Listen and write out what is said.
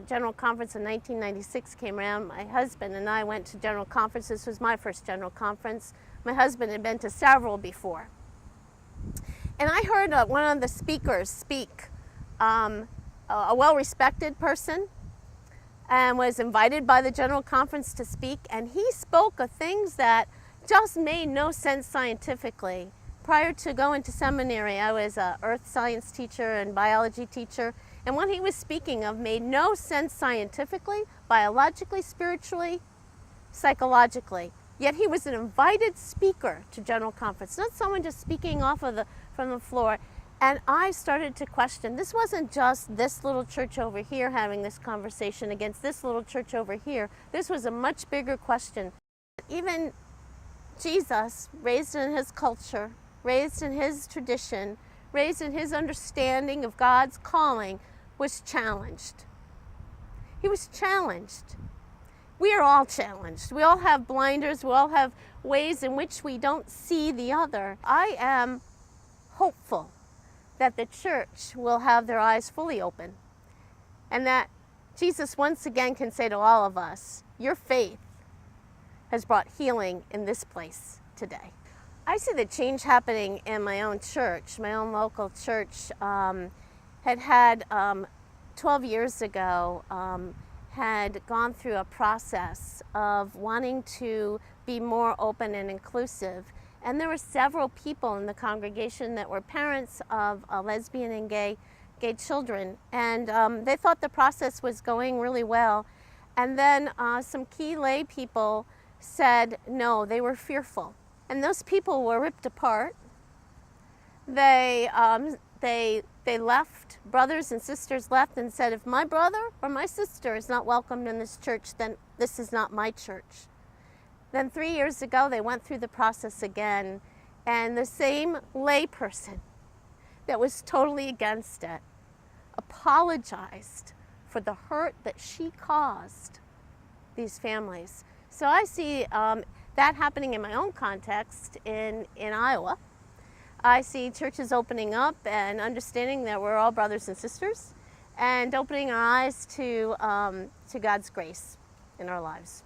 General Conference in 1996 came around, my husband and I went to General Conference. This was my first General Conference. My husband had been to several before. And I heard one of the speakers speak, a well-respected person, and was invited by the General Conference to speak, and he spoke of things that just made no sense scientifically. Prior to going to seminary, I was an earth science teacher and biology teacher, and what he was speaking of made no sense scientifically, biologically, spiritually, psychologically. Yet he was an invited speaker to General Conference, not someone just speaking from the floor. And I started to question, this wasn't just this little church over here having this conversation against this little church over here. This was a much bigger question. Even Jesus, raised in his culture, raised in his tradition, raised in his understanding of God's calling, was challenged. He was challenged. We are all challenged. We all have blinders. We all have ways in which we don't see the other. I am hopeful that the church will have their eyes fully open, and that Jesus once again can say to all of us, your faith has brought healing in this place today. I see the change happening in my own church. My own local church had 12 years ago, had gone through a process of wanting to be more open and inclusive. And there were several people in the congregation that were parents of lesbian and gay children. And they thought the process was going really well. And then some key lay people said no, they were fearful. And those people were ripped apart. They left, brothers and sisters left and said, if my brother or my sister is not welcomed in this church, then this is not my church. Then 3 years ago, they went through the process again, and the same lay person that was totally against it apologized for the hurt that she caused these families. So I see that happening in my own context in Iowa. I see churches opening up and understanding that we're all brothers and sisters, and opening our eyes to God's grace in our lives.